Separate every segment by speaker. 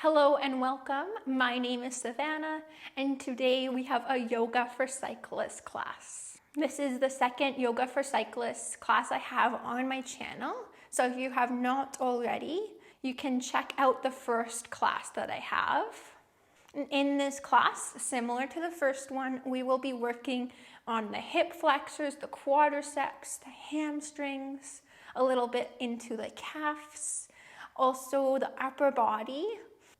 Speaker 1: Hello and welcome. My name is Savannah, and today we have a Yoga for Cyclists class. This is the second Yoga for Cyclists class I have on my channel. So if you have not already, you can check out the first class that I have. In this class, similar to the first one, we will be working on the hip flexors, the quadriceps, the hamstrings, a little bit into the calves, also the upper body,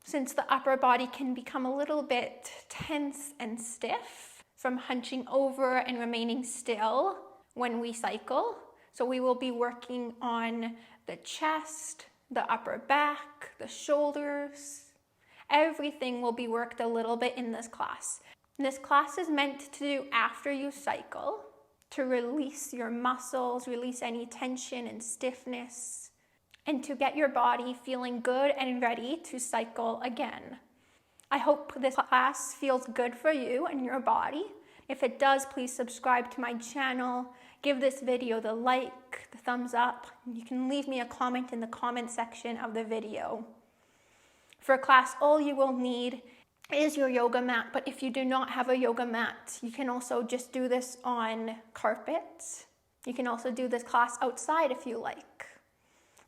Speaker 1: since the upper body can become a little bit tense and stiff from hunching over and remaining still when we cycle. So we will be working on the chest, the upper back, the shoulders. Everything will be worked a little bit in this class. This class is meant to do after you cycle, to release your muscles, release any tension and stiffness, and to get your body feeling good and ready to cycle again. I hope this class feels good for you and your body. If it does, please subscribe to my channel, give this video the like, the thumbs up. You can leave me a comment in the comment section of the video. For class, all you will need is your yoga mat, but if you do not have a yoga mat, you can also just do this on carpet. You can also do this class outside if you like.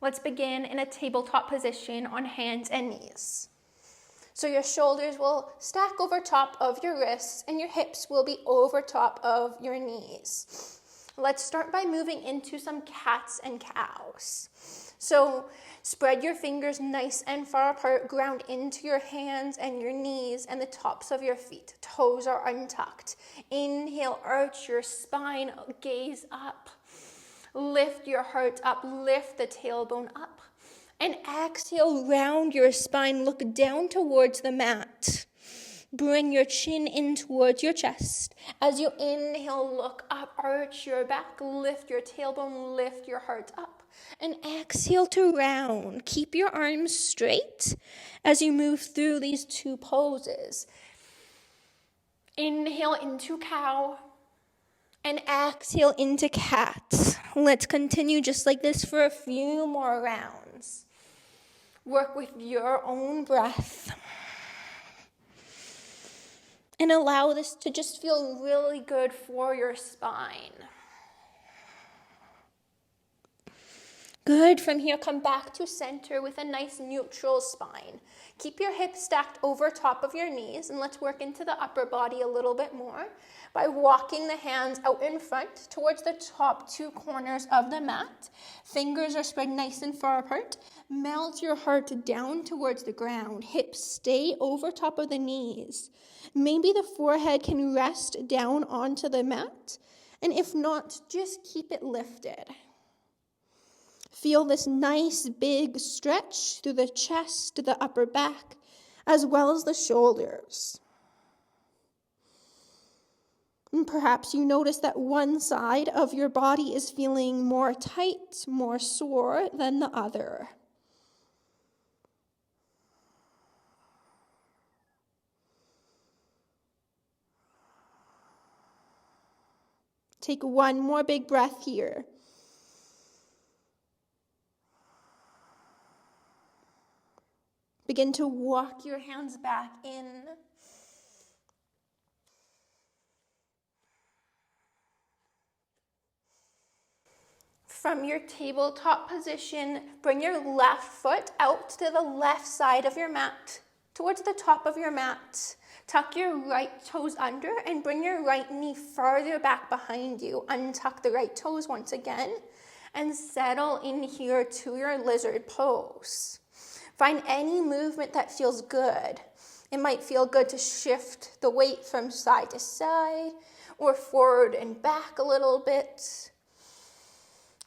Speaker 1: Let's begin in a tabletop position on hands and knees. So your shoulders will stack over top of your wrists and your hips will be over top of your knees. Let's start by moving into some cats and cows. So spread your fingers nice and far apart, ground into your hands and your knees and the tops of your feet. Toes are untucked. Inhale, arch your spine, gaze up. Lift your heart up, lift the tailbone up. And exhale, round your spine, look down towards the mat. Bring your chin in towards your chest. As you inhale, look up, arch your back, lift your tailbone, lift your heart up. And exhale to round. Keep your arms straight as you move through these two poses. Inhale into cow. And exhale into cat. Let's continue just like this for a few more rounds. Work with your own breath. And allow this to just feel really good for your spine. Good. From here, come back to center with a nice neutral spine. Keep your hips stacked over top of your knees, and let's work into the upper body a little bit more by walking the hands out in front towards the top two corners of the mat. Fingers are spread nice and far apart. Melt your heart down towards the ground. Hips stay over top of the knees. Maybe the forehead can rest down onto the mat, and if not, just keep it lifted. Feel this nice big stretch through the chest, the upper back, as well as the shoulders. And perhaps you notice that one side of your body is feeling more tight, more sore than the other. Take one more big breath here. Begin to walk your hands back in. From your tabletop position, bring your left foot out to the left side of your mat, towards the top of your mat. Tuck your right toes under and bring your right knee farther back behind you. Untuck the right toes once again and settle in here to your lizard pose. Find any movement that feels good. It might feel good to shift the weight from side to side or forward and back a little bit.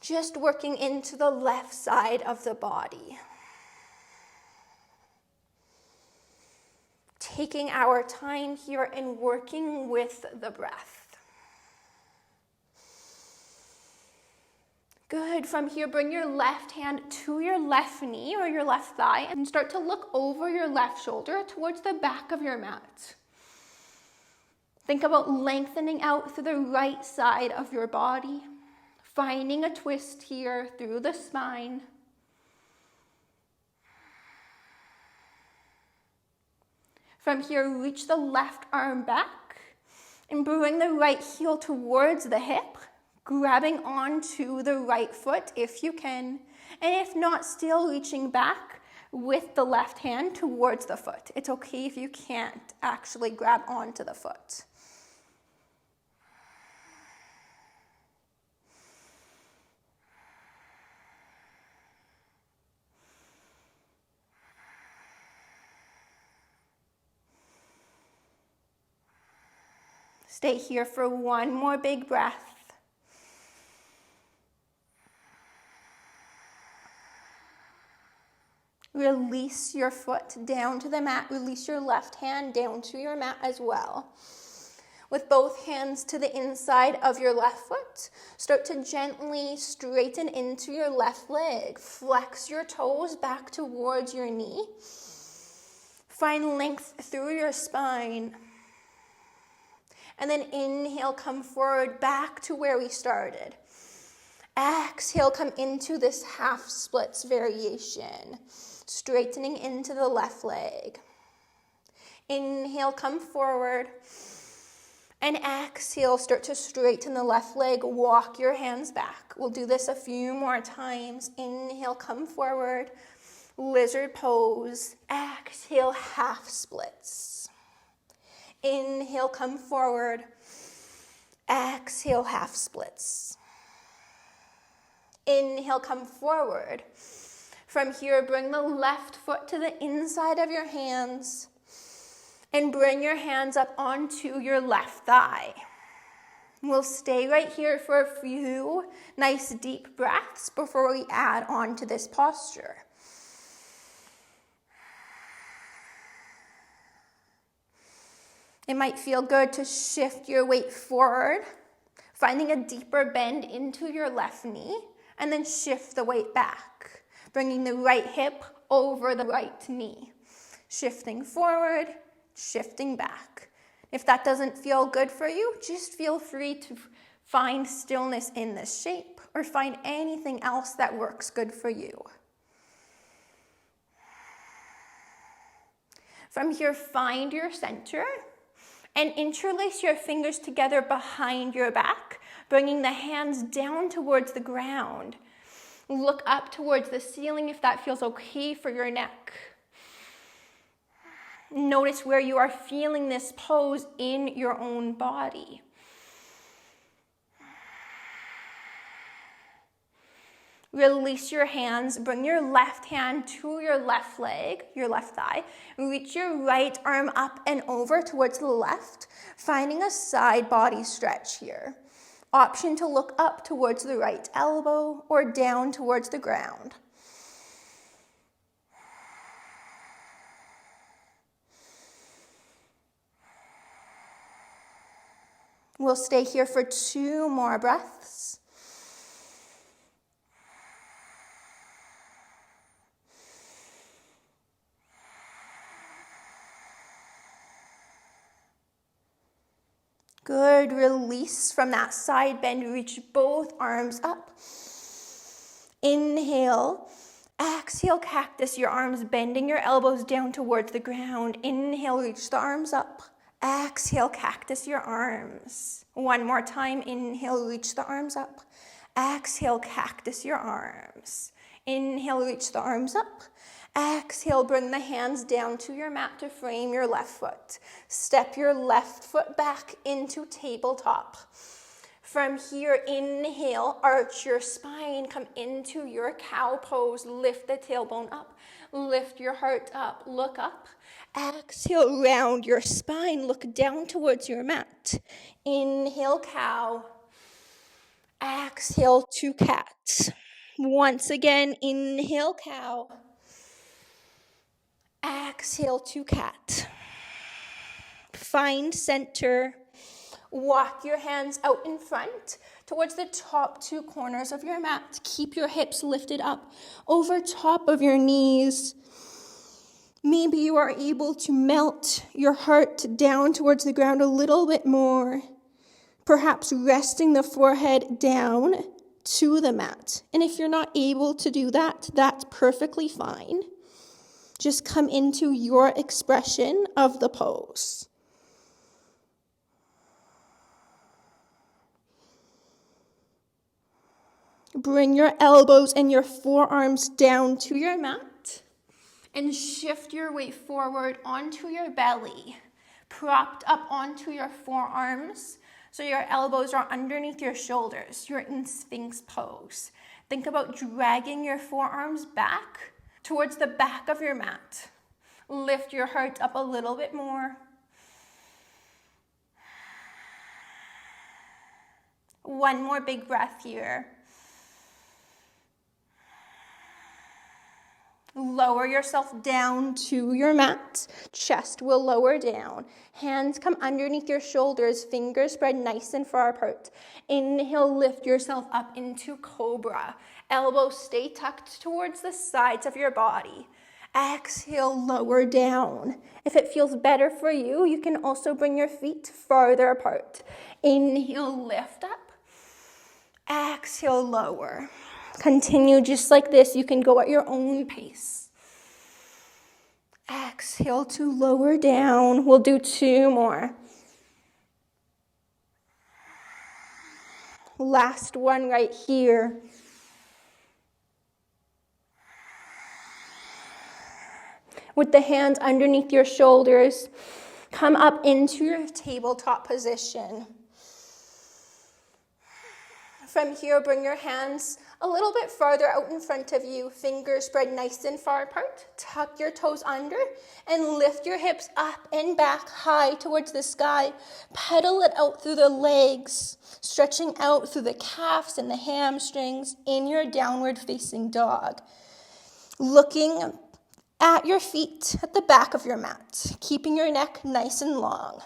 Speaker 1: Just working into the left side of the body. Taking our time here and working with the breath. Good. From here, bring your left hand to your left knee or your left thigh and start to look over your left shoulder towards the back of your mat. Think about lengthening out through the right side of your body, finding a twist here through the spine. From here, reach the left arm back and bring the right heel towards the hip, grabbing onto the right foot if you can. And if not, still reaching back with the left hand towards the foot. It's okay if you can't actually grab onto the foot. Stay here for one more big breath. Release your foot down to the mat. Release your left hand down to your mat as well. With both hands to the inside of your left foot, start to gently straighten into your left leg. Flex your toes back towards your knee. Find length through your spine. And then inhale, come forward back to where we started. Exhale, come into this half splits variation. Straightening into the left leg. Inhale, come forward. And exhale, start to straighten the left leg. Walk your hands back. We'll do this a few more times. Inhale, come forward. Lizard pose. Exhale, half splits. Inhale, come forward. Exhale, half splits. Inhale, come forward. From here, bring the left foot to the inside of your hands and bring your hands up onto your left thigh. We'll stay right here for a few nice deep breaths before we add on to this posture. It might feel good to shift your weight forward, finding a deeper bend into your left knee, and then shift the weight back. Bringing the right hip over the right knee. Shifting forward, shifting back. If that doesn't feel good for you, just feel free to find stillness in this shape or find anything else that works good for you. From here, find your center and interlace your fingers together behind your back, bringing the hands down towards the ground. Look up towards the ceiling if that feels okay for your neck. Notice where you are feeling this pose in your own body. Release your hands. Bring your left hand to your left leg, your left thigh. Reach your right arm up and over towards the left, finding a side body stretch here. Option to look up towards the right elbow or down towards the ground. We'll stay here for 2 more breaths. Good, release from that side bend, reach both arms up. Inhale, exhale, cactus, your arms bending your elbows down towards the ground. Inhale, reach the arms up. Exhale, cactus your arms. One more time, inhale, reach the arms up. Exhale, cactus your arms. Inhale, reach the arms up. Exhale, bring the hands down to your mat to frame your left foot. Step your left foot back into tabletop. From here, inhale, arch your spine, come into your cow pose, lift the tailbone up, lift your heart up, look up. Exhale, round your spine, look down towards your mat. Inhale, cow. Exhale to cat. Once again, inhale, cow. Exhale to cat. Find center. Walk your hands out in front towards the top 2 corners of your mat. Keep your hips lifted up over top of your knees. Maybe you are able to melt your heart down towards the ground a little bit more. Perhaps resting the forehead down to the mat. And if you're not able to do that, that's perfectly fine. Just come into your expression of the pose. Bring your elbows and your forearms down to your mat and shift your weight forward onto your belly, propped up onto your forearms so your elbows are underneath your shoulders. You're in Sphinx pose. Think about dragging your forearms back towards the back of your mat. Lift your heart up a little bit more. One more big breath here. Lower yourself down to your mat. Chest will lower down. Hands come underneath your shoulders. Fingers spread nice and far apart. Inhale, lift yourself up into cobra. Elbows stay tucked towards the sides of your body. Exhale, lower down. If it feels better for you, you can also bring your feet farther apart. Inhale, lift up. Exhale, lower. Continue just like this. You can go at your own pace. Exhale to lower down. We'll do 2 more. Last one right here. With the hands underneath your shoulders, come up into your tabletop position. From here, bring your hands a little bit farther out in front of you. Fingers spread nice and far apart. Tuck your toes under and lift your hips up and back high towards the sky. Pedal it out through the legs, stretching out through the calves and the hamstrings in your downward facing dog. Looking at your feet at the back of your mat, keeping your neck nice and long.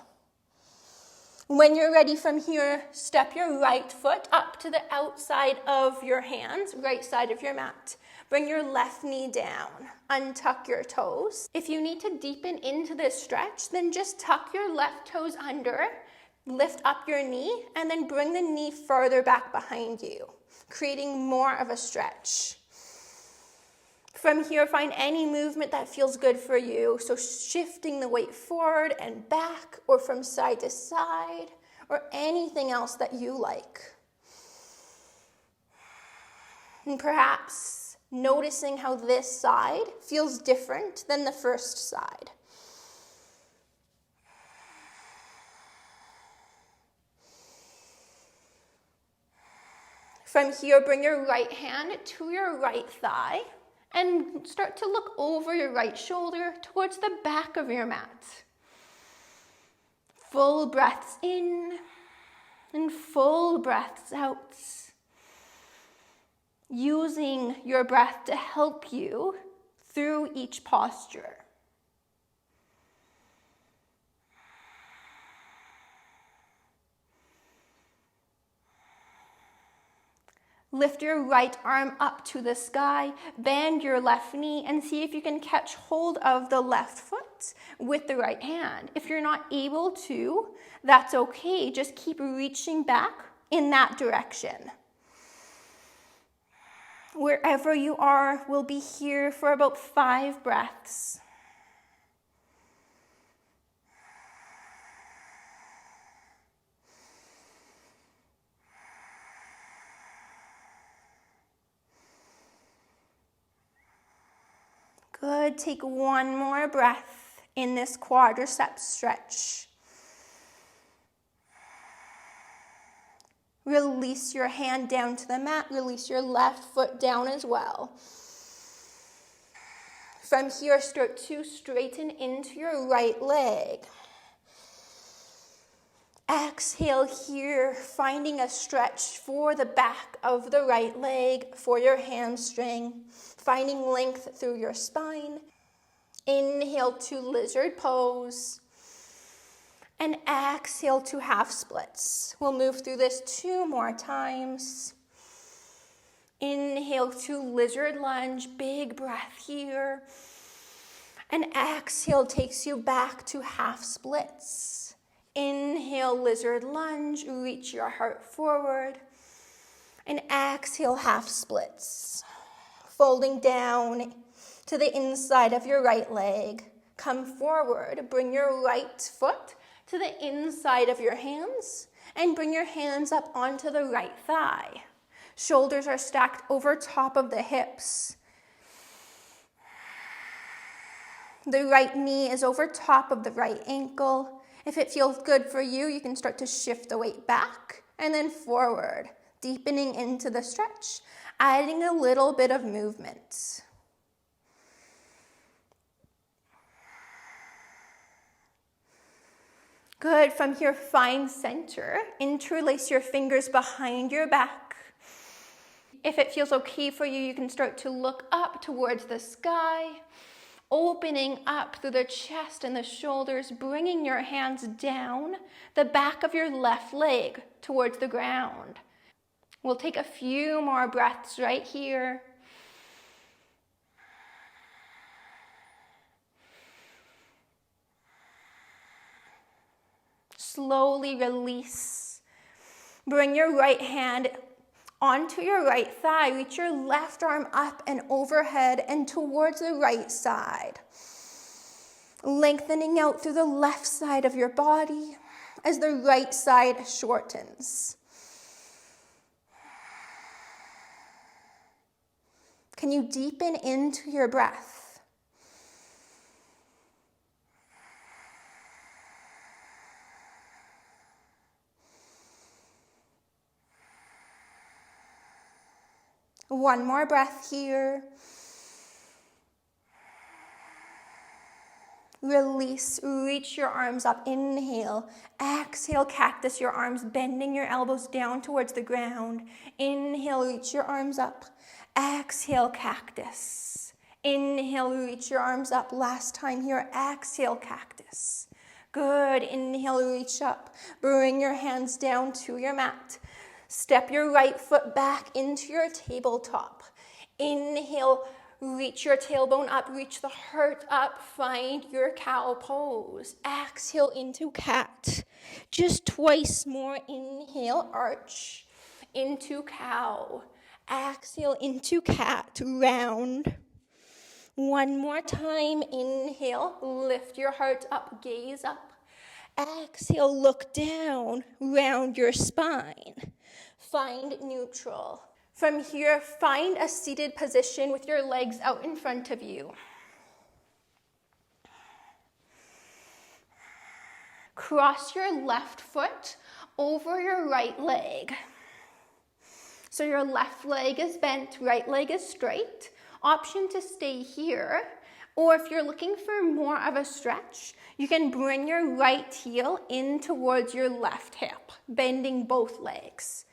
Speaker 1: When you're ready from here, step your right foot up to the outside of your hands, right side of your mat. Bring your left knee down. Untuck your toes. If you need to deepen into this stretch, then just tuck your left toes under, lift up your knee, and then bring the knee further back behind you, creating more of a stretch. From here, find any movement that feels good for you. So shifting the weight forward and back, or from side to side, or anything else that you like. And perhaps noticing how this side feels different than the first side. From here, bring your right hand to your right thigh. And start to look over your right shoulder towards the back of your mat. Full breaths in and full breaths out. Using your breath to help you through each posture. Lift your right arm up to the sky, bend your left knee, and see if you can catch hold of the left foot with the right hand. If you're not able to, that's okay. Just keep reaching back in that direction. Wherever you are, we'll be here for about 5 breaths. Good. Take one more breath in this quadricep stretch. Release your hand down to the mat. Release your left foot down as well. From here, start to straighten into your right leg. Exhale here, finding a stretch for the back of the right leg, for your hamstring, finding length through your spine. Inhale to lizard pose, and exhale to half splits. We'll move through this 2 more times. Inhale to lizard lunge, big breath here. And exhale takes you back to half splits. Inhale, lizard lunge, reach your heart forward. And exhale, half splits. Folding down to the inside of your right leg. Come forward, bring your right foot to the inside of your hands and bring your hands up onto the right thigh. Shoulders are stacked over top of the hips. The right knee is over top of the right ankle. If it feels good for you, you can start to shift the weight back and then forward, deepening into the stretch, adding a little bit of movement. Good. From here, find center. Interlace your fingers behind your back. If it feels okay for you, you can start to look up towards the sky, opening up through the chest and the shoulders, bringing your hands down the back of your left leg towards the ground. We'll take a few more breaths right here. Slowly release. Bring your right hand onto your right thigh. Reach your left arm up and overhead and towards the right side. Lengthening out through the left side of your body as the right side shortens. Can you deepen into your breath? One more breath here. Release, reach your arms up, inhale. Exhale, cactus, your arms bending your elbows down towards the ground. Inhale, reach your arms up. Exhale, cactus. Inhale, reach your arms up. Last time here, exhale, cactus. Good, inhale, reach up. Bring your hands down to your mat. Step your right foot back into your tabletop. Inhale, reach your tailbone up, reach the heart up, find your cow pose. Exhale into cat. Just twice more. Inhale, arch, into cow. Exhale into cat, round. One more time. Inhale, lift your heart up, gaze up. Exhale, look down, round your spine. Find neutral. From here, find a seated position with your legs out in front of you. Cross your left foot over your right leg. So your left leg is bent, right leg is straight. Option to stay here. Or if you're looking for more of a stretch, you can bring your right heel in towards your left hip, bending both legs.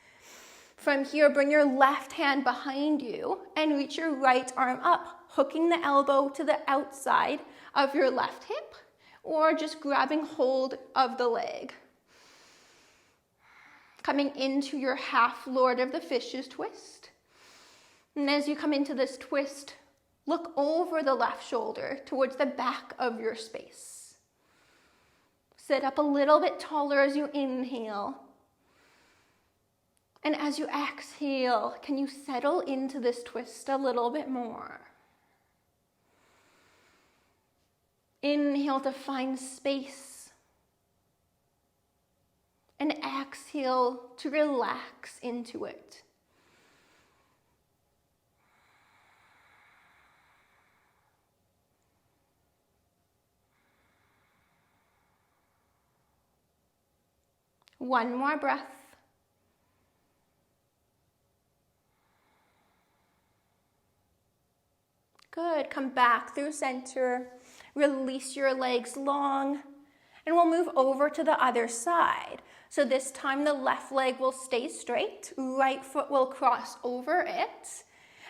Speaker 1: From here, bring your left hand behind you and reach your right arm up, hooking the elbow to the outside of your left hip, or just grabbing hold of the leg. Coming into your half Lord of the Fishes twist. And as you come into this twist, look over the left shoulder towards the back of your space. Sit up a little bit taller as you inhale. And as you exhale, can you settle into this twist a little bit more? Inhale to find space. And exhale to relax into it. One more breath. Good. Come back through center. Release your legs long. And we'll move over to the other side. So this time the left leg will stay straight. Right foot will cross over it.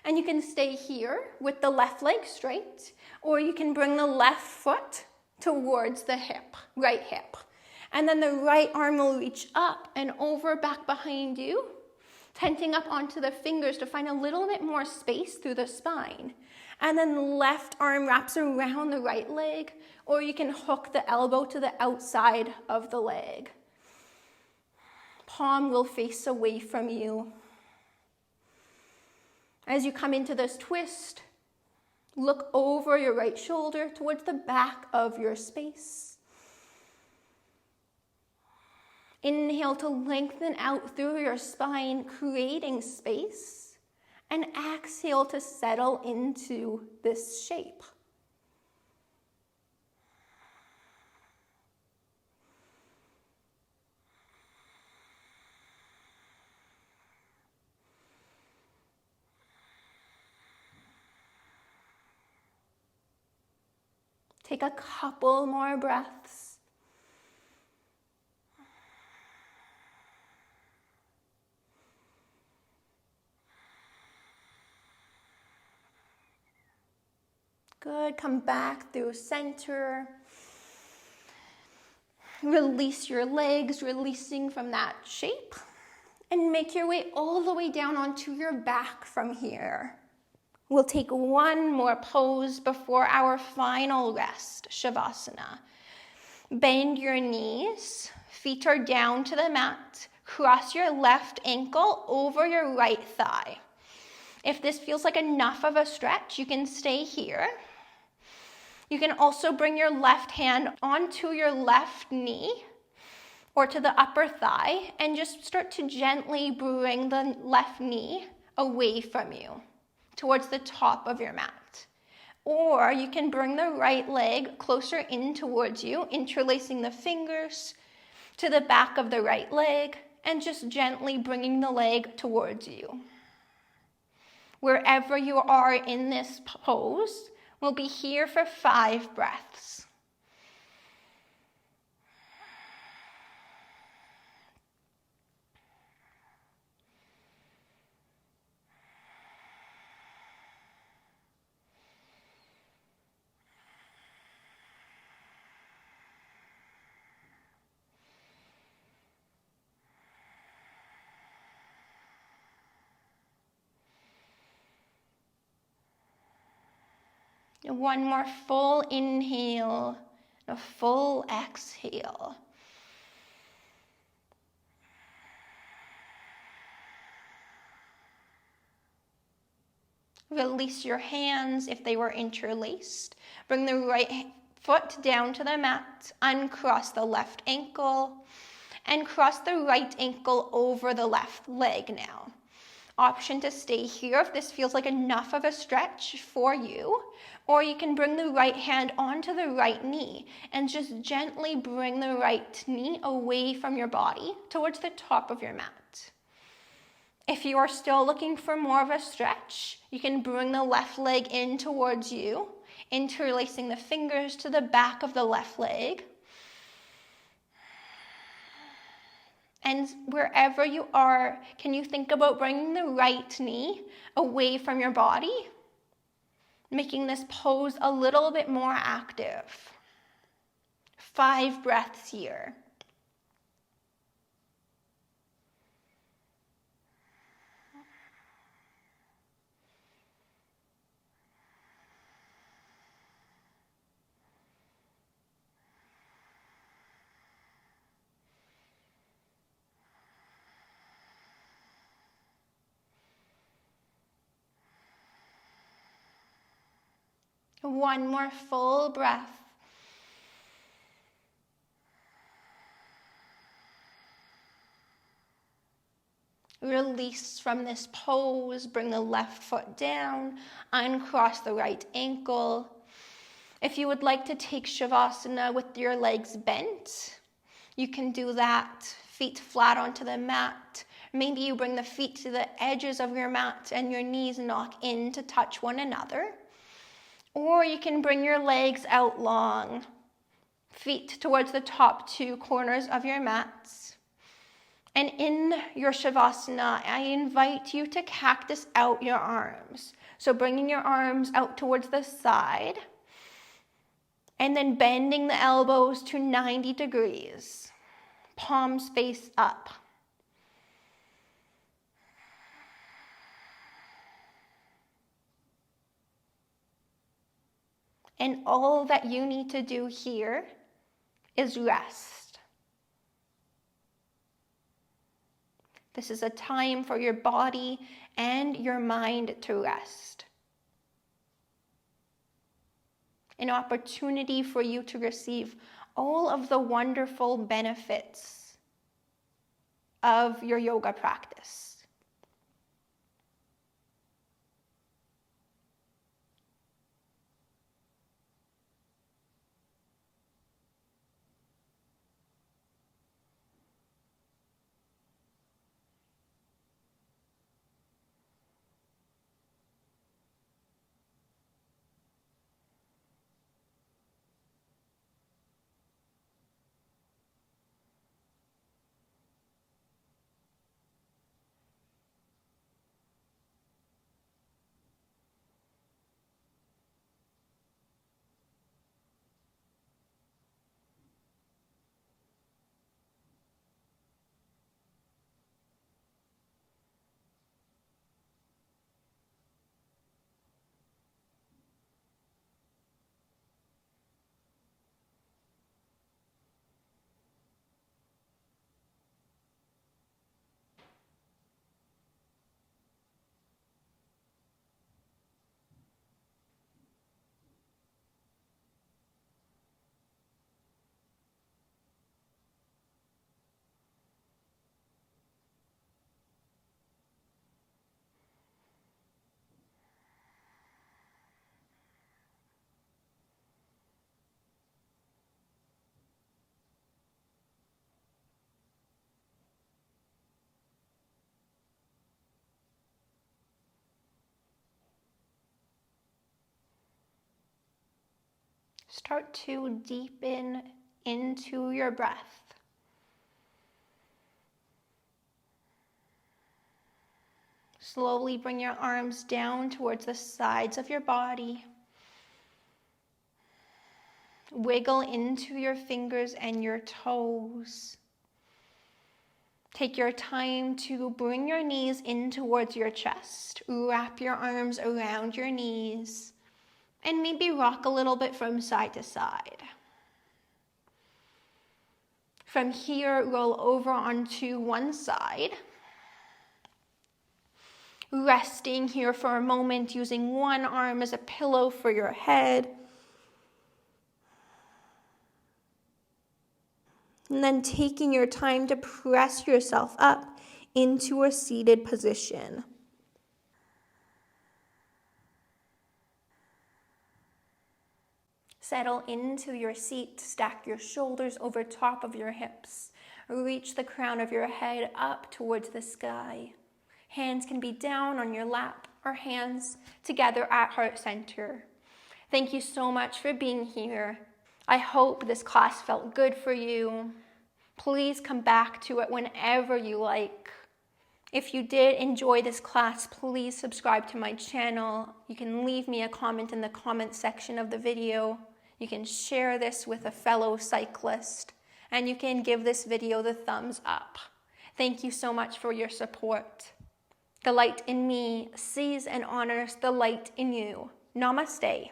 Speaker 1: And you can stay here with the left leg straight. Or you can bring the left foot towards the hip, right hip. And then the right arm will reach up and over back behind you, tenting up onto the fingers to find a little bit more space through the spine. And then the left arm wraps around the right leg, or you can hook the elbow to the outside of the leg. Palm will face away from you. As you come into this twist, look over your right shoulder towards the back of your space. Inhale to lengthen out through your spine, creating space. And exhale to settle into this shape. Take a couple more breaths. Good, come back through center. Release your legs, releasing from that shape. And make your way all the way down onto your back from here. We'll take one more pose before our final rest, Shavasana. Bend your knees, feet are down to the mat. Cross your left ankle over your right thigh. If this feels like enough of a stretch, you can stay here. You can also bring your left hand onto your left knee or to the upper thigh and just start to gently bring the left knee away from you towards the top of your mat. Or you can bring the right leg closer in towards you, interlacing the fingers to the back of the right leg and just gently bringing the leg towards you. Wherever you are in this pose, we'll be here for 5 breaths. One more full inhale, a full exhale. Release your hands if they were interlaced. Bring the right foot down to the mat, uncross the left ankle, and cross the right ankle over the left leg now. Option to stay here if this feels like enough of a stretch for you, or you can bring the right hand onto the right knee and just gently bring the right knee away from your body towards the top of your mat. If you are still looking for more of a stretch, you can bring the left leg in towards you, interlacing the fingers to the back of the left leg. And wherever you are, can you think about bringing the right knee away from your body? Making this pose a little bit more active. 5 breaths here. One more full breath. Release from this pose. Bring the left foot down. Uncross the right ankle. If you would like to take Shavasana with your legs bent, you can do that. Feet flat onto the mat. Maybe you bring the feet to the edges of your mat and your knees knock in to touch one another. Or you can bring your legs out long, feet towards the top 2 corners of your mats. And in your Shavasana, I invite you to cactus out your arms. So bringing your arms out towards the side, and then bending the elbows to 90 degrees, palms face up. And all that you need to do here is rest. This is a time for your body and your mind to rest. An opportunity for you to receive all of the wonderful benefits of your yoga practice. Start to deepen into your breath. Slowly bring your arms down towards the sides of your body. Wiggle into your fingers and your toes. Take your time to bring your knees in towards your chest. Wrap your arms around your knees and maybe rock a little bit from side to side. From here, roll over onto one side. Resting here for a moment, using one arm as a pillow for your head. And then taking your time to press yourself up into a seated position. Settle into your seat, stack your shoulders over top of your hips. Reach the crown of your head up towards the sky. Hands can be down on your lap or hands together at heart center. Thank you so much for being here. I hope this class felt good for you. Please come back to it whenever you like. If you did enjoy this class, please subscribe to my channel. You can leave me a comment in the comment section of the video. You can share this with a fellow cyclist, and you can give this video the thumbs up. Thank you so much for your support. The light in me sees and honors the light in you. Namaste.